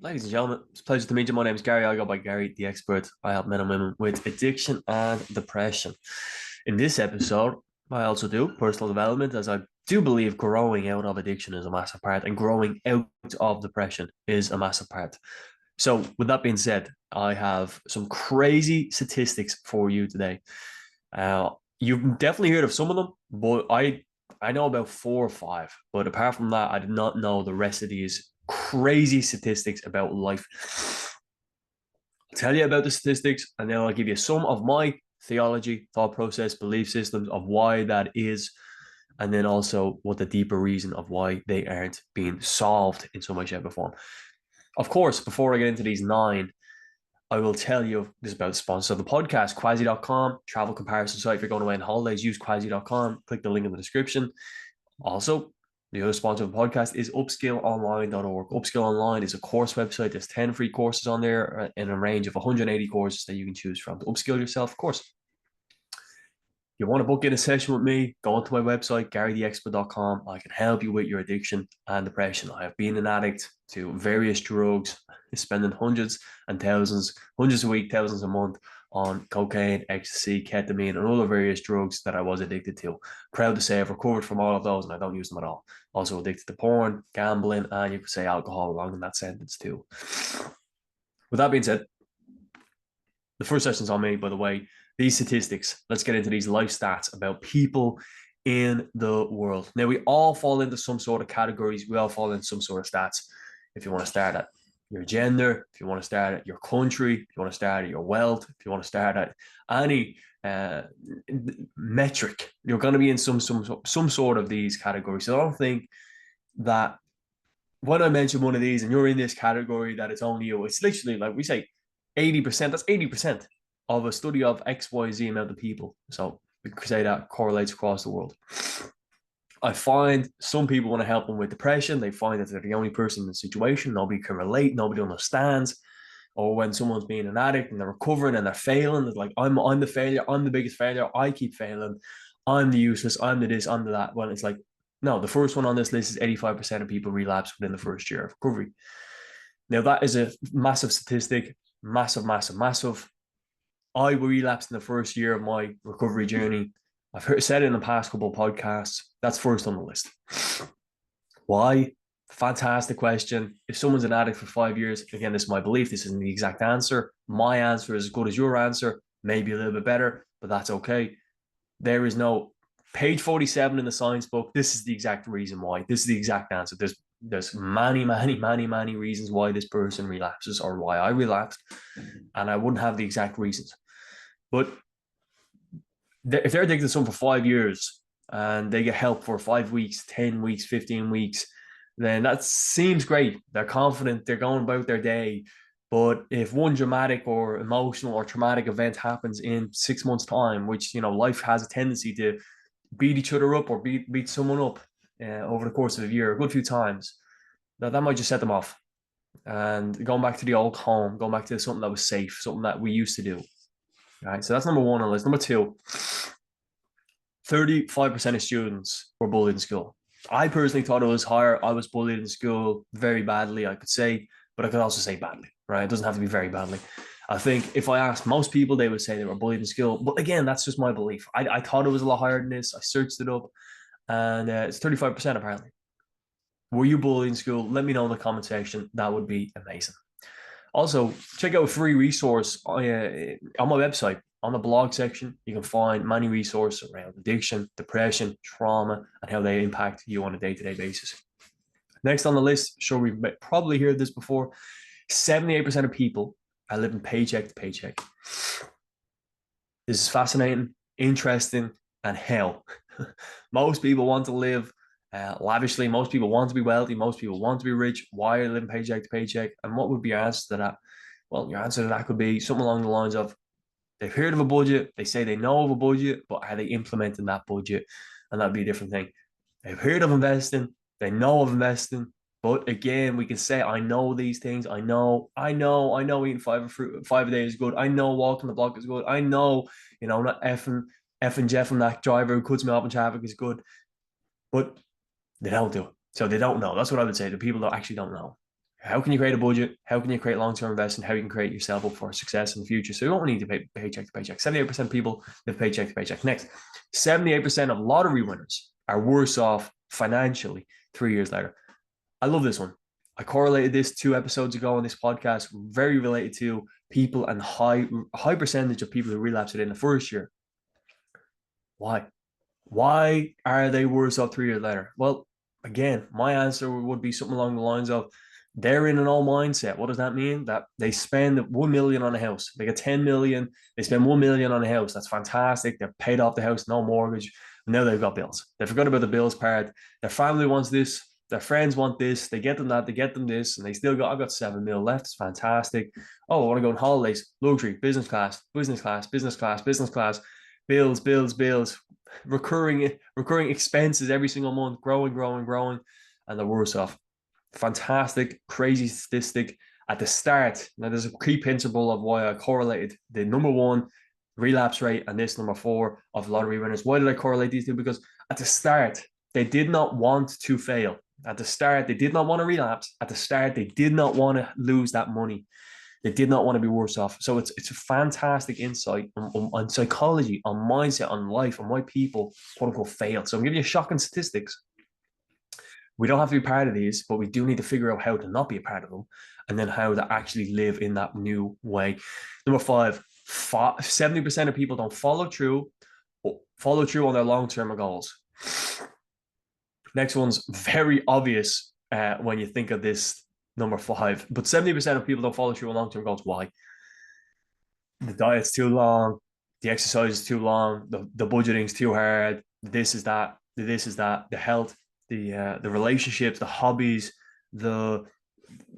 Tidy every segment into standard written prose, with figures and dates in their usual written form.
Ladies and gentlemen, it's a pleasure to meet you. My name is Gary. I go by Gary, the expert. I help men and women with addiction and depression. In this episode, I also do personal development, as I do believe growing out of addiction is a massive part, and growing out of depression is a massive part. So, with that being said, I have some crazy statistics for you today. You've definitely heard of some of them, but I know about four or five. But apart from that, I did not know the rest of these crazy statistics about life. I'll tell you about the statistics, and then I'll give you some of my theology, thought process, belief systems of why that is, and then also what the deeper reason of why they aren't being solved in some way, shape, or form. Of course, before I get into these nine, I will tell you this is about the sponsor of the podcast, Quasi.com, travel comparison site. If you're going away on holidays, use Quasi.com. Click the link in the description. Also, the other sponsor of the podcast is upskillonline.org. Upskill Online is a course website. There's 10 free courses on there in a range of 180 courses that you can choose from to upskill yourself, of course. You want to book in a session with me, go onto my website, garytheexpert.com. I can help you with your addiction and depression. I have been an addict to various drugs, spending hundreds a week, thousands a month on cocaine, ecstasy, ketamine, and other various drugs that I was addicted to. Proud to say I've recovered from all of those and I don't use them at all. Also addicted to porn, gambling, and you could say alcohol along in that sentence too. With that being said, the first session's on me, by the way. These statistics, let's get into these life stats about people in the world. Now, we all fall into some sort of categories. We all fall into some sort of stats. If you want to start at your gender, if you want to start at your country, if you want to start at your wealth, if you want to start at any metric, you're going to be in some sort of these categories. So I don't think that when I mention one of these and you're in this category that it's only you, it's literally like we say 80%, that's 80% of a study of XYZ amount of people. So we could say that correlates across the world. I find some people want to help them with depression. They find that they're the only person in the situation. Nobody can relate. Nobody understands. Or when someone's being an addict and they're recovering and they're failing, it's like, I'm the failure. I'm the biggest failure. I keep failing. I'm the useless. I'm the this. I'm the that. Well, it's like, no, the first one on this list is 85% of people relapse within the first year of recovery. Now, that is a massive statistic. Massive, massive, massive. I relapsed in the first year of my recovery journey. I've said it in the past couple of podcasts. That's first on the list. Why? Fantastic question. If someone's an addict for 5 years, again, this is my belief. This isn't the exact answer. My answer is as good as your answer, maybe a little bit better, but that's okay. There is no page 47 in the science book. This is the exact reason why. This is the exact answer. There's many reasons why this person relapses or why I relapsed, and I wouldn't have the exact reasons. But if they're addicted to something for 5 years and they get help for 5 weeks, 10 weeks, 15 weeks, then that seems great. They're confident, they're going about their day. But if one dramatic or emotional or traumatic event happens in 6 months' time, which, life has a tendency to beat each other up or beat someone up over the course of a year, a good few times, that might just set them off. And going back to the old home, going back to something that was safe, something that we used to do. All right, so that's number one on the list. Number two, 35% of students were bullied in school. I personally thought it was higher. I was bullied in school very badly, I could say, but I could also say badly, right? It doesn't have to be very badly. I think if I asked most people, they would say they were bullied in school. But again, that's just my belief. I thought it was a lot higher than this. I searched it up, and it's 35% apparently. Were you bullied in school? Let me know in the comment section. That would be amazing. Also, check out a free resource on my website. On the blog section, you can find many resources around addiction, depression, trauma, and how they impact you on a day-to-day basis. Next on the list, sure we've probably heard this before, 78% of people are living paycheck to paycheck. This is fascinating, interesting, and hell. Most people want to live lavishly. Most people want to be wealthy. Most people want to be rich. Why are they living paycheck to paycheck? And what would be your answer to that? Well, your answer to that could be something along the lines of, they've heard of a budget. They say they know of a budget, but are they implementing that budget? And that'd be a different thing. They've heard of investing. They know of investing. But again, we can say, I know these things. I know eating five a day is good. I know walking the block is good. I know, not effing Jeff and that driver who cuts me off in traffic is good. But they don't do it. So they don't know. That's what I would say. The people that actually don't know. How can you create a budget? How can you create long-term investment? How you can create yourself up for success in the future? So you don't need to pay paycheck to paycheck. 78% of people live paycheck to paycheck. Next, 78% of lottery winners are worse off financially 3 years later. I love this one. I correlated this 2 episodes ago on this podcast, very related to people and high percentage of people who relapse within the first year. Why? Why are they worse off 3 years later? Well, again, my answer would be something along the lines of they're in an old mindset. What does that mean? That they spend 1 million on a house. They get 10 million. They spend 1 million on a house. That's fantastic. They've paid off the house, no mortgage. Now they've got bills. They forgot about the bills part. Their family wants this. Their friends want this. They get them that. They get them this. And they still got, I've got 7 mil left. It's fantastic. Oh, I want to go on holidays. Luxury, business class, business class, business class, business class. Bills, bills, bills, recurring expenses every single month, growing, and they're worse off. Fantastic, crazy statistic at the start. Now, there's a key principle of why I correlated the number one relapse rate and this number four of lottery winners. Why did I correlate these two? Because at the start, they did not want to fail. At the start, they did not want to relapse. At the start, they did not want to lose that money. They did not want to be worse off. So it's a fantastic insight on psychology, on mindset, on life, on why people, quote unquote, fail. So I'm giving you shocking statistics. We don't have to be part of these, but we do need to figure out how to not be a part of them and then how to actually live in that new way. Number five, 70% of people don't follow through on their long-term goals. Next one's very obvious when you think of this number five, but 70% of people don't follow through on long-term goals. Why? The diet's too long, the exercise is too long, the budgeting's too hard, this is that, the health, the relationships, the hobbies, the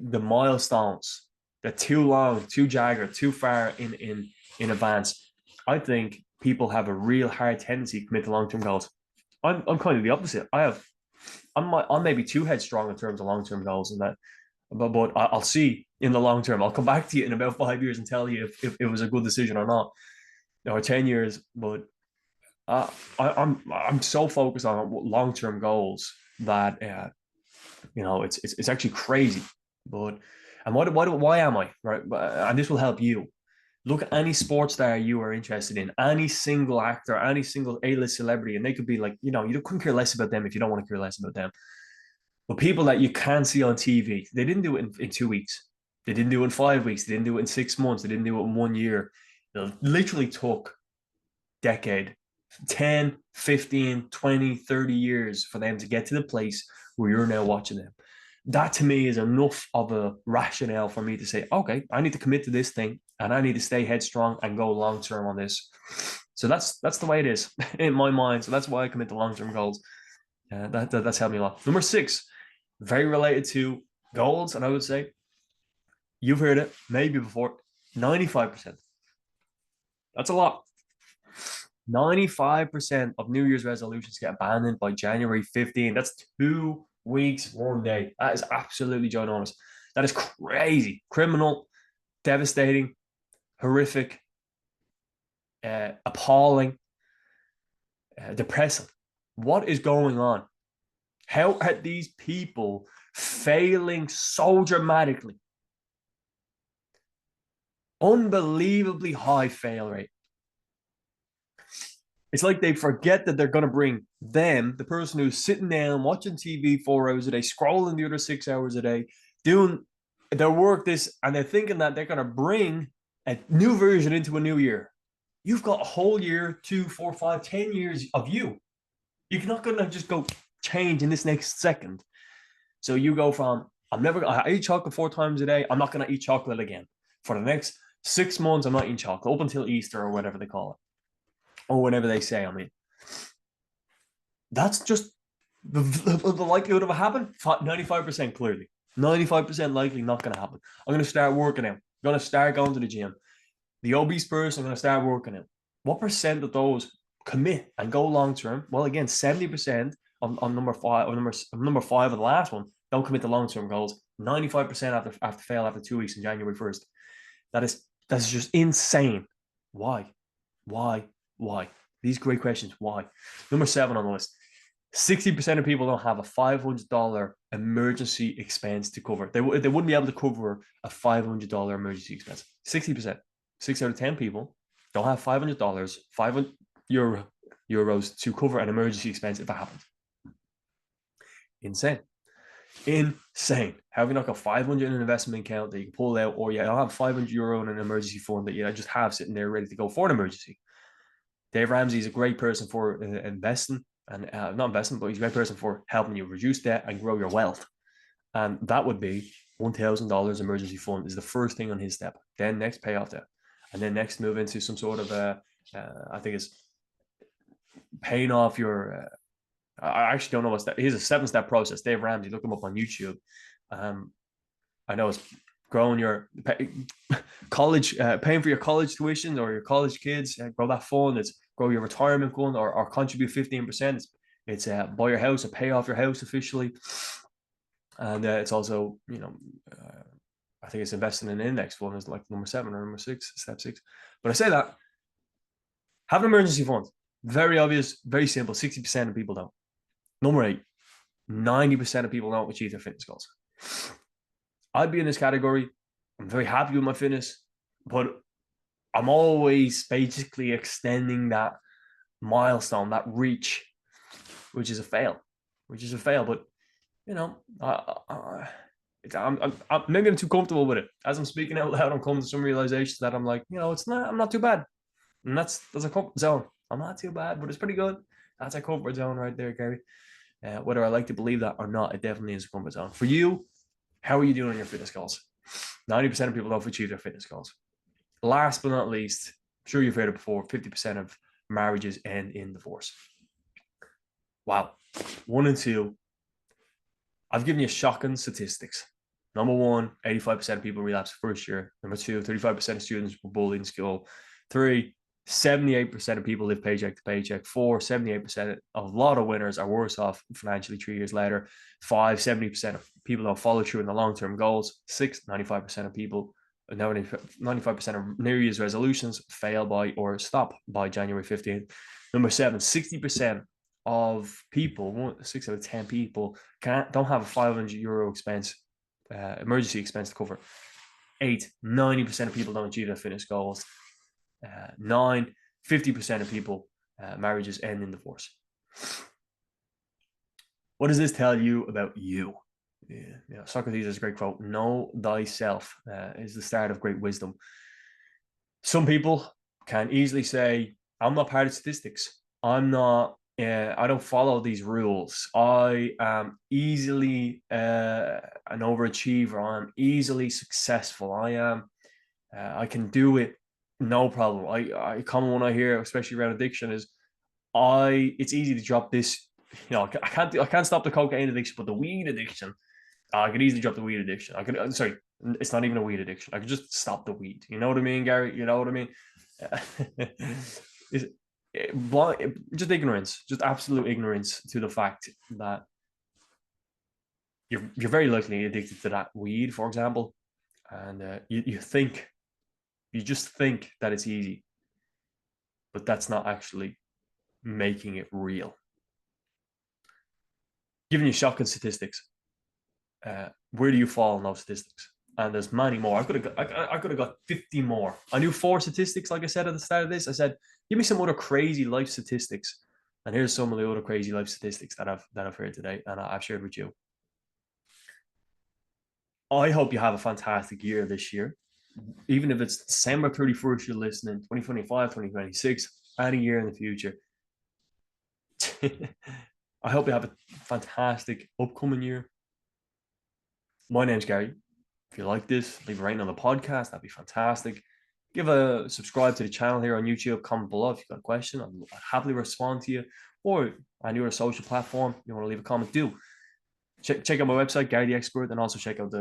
milestones, they're too long, too jagged, too far in advance. I think people have a real hard tendency to commit to long-term goals. I'm kind of the opposite. I'm maybe too headstrong in terms of long-term goals, and that, but I'll see in the long term. I'll come back to you in about 5 years and tell you if it was a good decision or not, or 10 years. But I'm so focused on long-term goals that it's actually crazy. But and why am I right? And this will help you. Look at any sports star you are interested in, any single actor, any single A-list celebrity, and they could be like, you couldn't care less about them if you don't want to care less about them. But people that you can see on TV, they didn't do it in 2 weeks. They didn't do it in 5 weeks. They didn't do it in 6 months. They didn't do it in 1 year. It literally took decade, 10, 15, 20, 30 years for them to get to the place where you're now watching them. That to me is enough of a rationale for me to say, okay, I need to commit to this thing and I need to stay headstrong and go long-term on this. So that's the way it is in my mind. So that's why I commit to long-term goals. That's helped me a lot. Number 6, very related to goals. And I would say, you've heard it maybe before, 95%. That's a lot. 95% of New Year's resolutions get abandoned by January 15. That's 2 weeks, 1 day. That is absolutely ginormous. That is crazy, criminal, devastating, horrific, appalling, depressing. What is going on? How are these people failing so dramatically? Unbelievably high fail rate. It's like they forget that they're going to bring them, the person who's sitting down, watching TV 4 hours a day, scrolling the other 6 hours a day, doing their work and they're thinking that they're going to bring a new version into a new year. You've got a whole year, 2, 4, 5, 10 years of you. You're not going to just go change in this next second. So you go from, I eat chocolate 4 times a day. I'm not going to eat chocolate again. For the next 6 months, I'm not eating chocolate up until Easter or whatever they call it. Or whatever they say, that's just the likelihood of it happening. 95% clearly. 95% likely not going to happen. I'm going to start working out. I'm going to start going to the gym. The obese person, I'm going to start working out. What percent of those commit and go long term? Well, again, 70% on number 5 or number 5 of the last one don't commit to long term goals. 95% after fail after 2 weeks in January 1st. That's just insane. Why? These great questions. Why? Number 7 on the list. 60% of people don't have a $500 emergency expense to cover. They wouldn't be able to cover a $500 emergency expense. 60%. 6 out of 10 people don't have $500, 500 euros to cover an emergency expense if it happens. Insane. Have you not got 500 in an investment account that you can pull out, or you don't have 500 euro in an emergency fund that you just have sitting there ready to go for an emergency? Dave Ramsey is a great person for investing, and not investing, but he's a great person for helping you reduce debt and grow your wealth. And that would be $1,000 emergency fund is the first thing on his step. Then next, pay off debt, and then next move into some sort of I think it's paying off your. I actually don't know what's that. Here's a 7-step process. Dave Ramsey, look him up on YouTube. I know it's growing your college, paying for your college tuition or your college kids. Grow that fund. It's grow your retirement fund or contribute 15%. It's buy your house or pay off your house officially. And it's also, I think it's investing in an index fund is like number 7 or number 6, step 6. But I say that have an emergency fund. Very obvious, very simple. 60% of people don't. Number 8, 90% of people don't achieve their fitness goals. I'd be in this category. I'm very happy with my fitness, but I'm always basically extending that milestone, that reach, which is a fail. But maybe I'm too comfortable with it. As I'm speaking out loud, I'm coming to some realizations that I'm like, I'm not too bad, and that's a comfort zone. I'm not too bad, but it's pretty good. That's a comfort zone right there, Gary. Whether I like to believe that or not, it definitely is a comfort zone. For you, how are you doing on your fitness goals? 90% of people don't achieve their fitness goals. Last but not least, I'm sure you've heard it before, 50% of marriages end in divorce. Wow. 1 and 2. I've given you shocking statistics. Number 1, 85% of people relapse first year. Number 2, 35% of students were bullied in school. 3, 78% of people live paycheck to paycheck. 4, 78% of a lot of winners are worse off financially 3 years later. 5, 70% of people don't follow through in the long-term goals. 6, 95% of people, 95% of New Year's resolutions fail by or stop by January 15th. Number 7, 60% of people, 6 out of 10 people, don't have a 500 euro expense, emergency expense to cover. 8, 90% of people don't achieve their fitness goals. 9, 50% of people, marriages end in divorce. What does this tell you about you? Socrates has a great quote: "Know thyself is the start of great wisdom." Some people can easily say, "I'm not part of statistics. I'm not. I don't follow these rules. I am easily an overachiever. I'm easily successful. I can do it, no problem." I common one I hear, especially around addiction, is it's easy to drop this. I can't stop the cocaine addiction, but the weed addiction, I could easily drop the weed addiction. Sorry, it's not even a weed addiction. I could just stop the weed. You know what I mean, Gary? You know what I mean? Just ignorance, just absolute ignorance to the fact that you're very likely addicted to that weed, for example, and you just think that it's easy, but that's not actually making it real. Giving you shocking statistics. Where do you fall in those statistics? And there's many more. I could have got 50 more. I knew 4 statistics, like I said at the start of this. I said, give me some other crazy life statistics. And here's some of the other crazy life statistics that I've heard today and I've shared with you. I hope you have a fantastic year this year. Even if it's December 31st, you're listening, 2025, 2026, any year in the future. I hope you have a fantastic upcoming year. My name's Gary. If you like this, leave a rating on the podcast. That'd be fantastic. Give a subscribe to the channel here on YouTube. Comment below if you've got a question. I'll happily respond to you. Or any other social platform you want to leave a comment, do. Check out my website, Gary the Expert, and also check out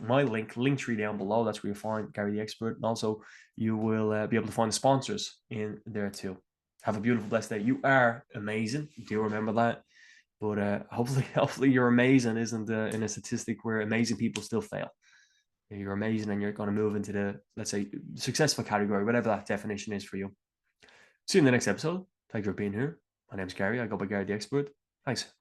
my link tree down below. That's where you'll find Gary the Expert. And also you will be able to find the sponsors in there too. Have a beautiful, blessed day. You are amazing. Do remember that. But hopefully your amazing isn't in a statistic where amazing people still fail. You're amazing and you're going to move into the, let's say, successful category, whatever that definition is for you. See you in the next episode. Thank you for being here. My name's Gary. I go by Gary the Expert. Thanks.